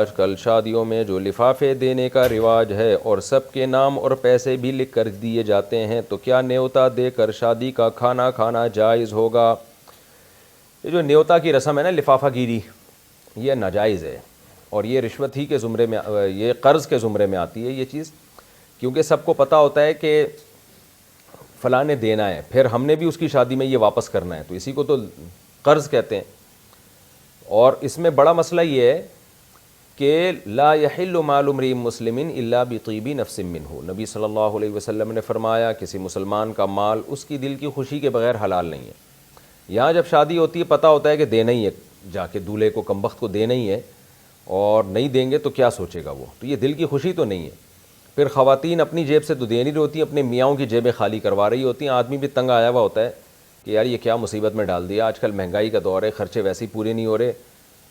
آج کل شادیوں میں جو لفافے دینے کا رواج ہے اور سب کے نام اور پیسے بھی لکھ کر دیے جاتے ہیں، تو کیا نیوتا دے کر شادی کا کھانا کھانا جائز ہوگا؟ یہ جو نیوتا کی رسم ہے نا، لفافہ گیری، یہ ناجائز ہے، اور یہ رشوت ہی کے زمرے میں، یہ قرض کے زمرے میں آتی ہے یہ چیز، کیونکہ سب کو پتہ ہوتا ہے کہ فلاں نے دینا ہے، پھر ہم نے بھی اس کی شادی میں یہ واپس کرنا ہے، تو اسی کو تو قرض کہتے ہیں۔ اور اس میں بڑا مسئلہ یہ ہے کہ لا یحل مال امرئ مسلم الا بطیب نفس منہ، نبی صلی اللہ علیہ وسلم نے فرمایا کسی مسلمان کا مال اس کی دل کی خوشی کے بغیر حلال نہیں ہے۔ یہاں جب شادی ہوتی ہے پتہ ہوتا ہے کہ دینا ہی ہے، جا کے دولہے کو کمبخت کو دینا ہی ہے، اور نہیں دیں گے تو کیا سوچے گا وہ، تو یہ دل کی خوشی تو نہیں ہے۔ پھر خواتین اپنی جیب سے تو دے نہیں رہی ہوتی، اپنے میاؤں کی جیبیں خالی کروا رہی ہوتی ہیں، آدمی بھی تنگ آیا ہوا ہوتا ہے کہ یار یہ کیا مصیبت میں ڈال دیا، آج کل مہنگائی کا دور ہے، خرچے ویسے ہی پورے نہیں ہو رہے۔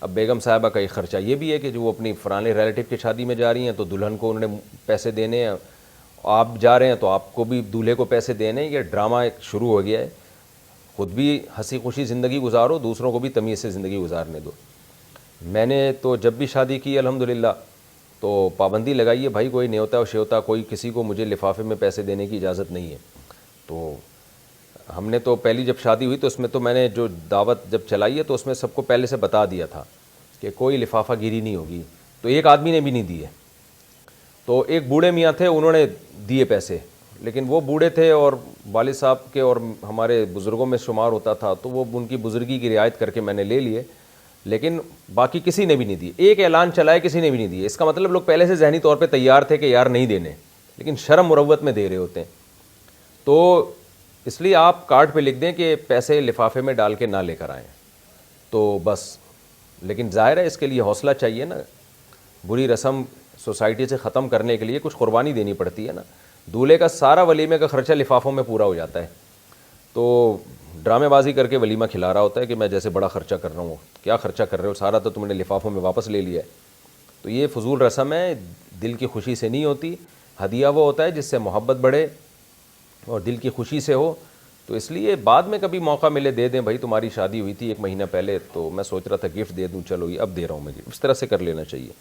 اب بیگم صاحبہ کا ایک خرچہ یہ بھی ہے کہ جو وہ اپنی فلانے ریلیٹیو کی شادی میں جا رہی ہیں تو دلہن کو انہوں نے پیسے دینے ہیں، آپ جا رہے ہیں تو آپ کو بھی دولہے کو پیسے دینے ہیں۔ یہ ڈرامہ ایک شروع ہو گیا ہے، خود بھی ہنسی خوشی زندگی گزارو، دوسروں کو بھی تمیز سے زندگی گزارنے دو۔ میں نے تو جب بھی شادی کی الحمدللہ تو پابندی لگائی ہے، بھائی کوئی نیوتا اور شیوتا کوئی کسی کو مجھے لفافے میں پیسے دینے کی اجازت نہیں ہے۔ تو ہم نے تو پہلی جب شادی ہوئی تو اس میں تو میں نے جو دعوت جب چلائی ہے تو اس میں سب کو پہلے سے بتا دیا تھا کہ کوئی لفافہ گیری نہیں ہوگی، تو ایک آدمی نے بھی نہیں دیے۔ تو ایک بوڑھے میاں تھے، انہوں نے دیے پیسے، لیکن وہ بوڑھے تھے اور والد صاحب کے اور ہمارے بزرگوں میں شمار ہوتا تھا، تو وہ ان کی بزرگی کی رعایت کر کے میں نے لے لیے، لیکن باقی کسی نے بھی نہیں دیے۔ ایک اعلان چلا ہے، کسی نے بھی نہیں دیے، اس کا مطلب لوگ پہلے سے ذہنی طور پہ تیار تھے کہ یار نہیں دینے، لیکن شرم مروت میں دے رہے ہوتے ہیں۔ تو اس لیے آپ کارڈ پہ لکھ دیں کہ پیسے لفافے میں ڈال کے نہ لے کر آئیں، تو بس۔ لیکن ظاہر ہے اس کے لیے حوصلہ چاہیے نا، بری رسم سوسائٹی سے ختم کرنے کے لیے کچھ قربانی دینی پڑتی ہے نا۔ دولہے کا سارا ولیمے کا خرچہ لفافوں میں پورا ہو جاتا ہے، تو ڈرامے بازی کر کے ولیمہ کھلا رہا ہوتا ہے کہ میں جیسے بڑا خرچہ کر رہا ہوں۔ کیا خرچہ کر رہے ہو؟ سارا تو تم نے لفافوں میں واپس لے لیا ہے۔ تو یہ فضول رسم ہے، دل کی خوشی سے نہیں ہوتی۔ ہدیہ وہ ہوتا ہے جس سے محبت بڑھے اور دل کی خوشی سے ہو، تو اس لیے بعد میں کبھی موقع ملے دے دیں، بھائی تمہاری شادی ہوئی تھی 1 مہینہ پہلے تو میں سوچ رہا تھا گفٹ دے دوں، چلو یہ اب دے رہا ہوں میں، اس طرح سے کر لینا چاہیے۔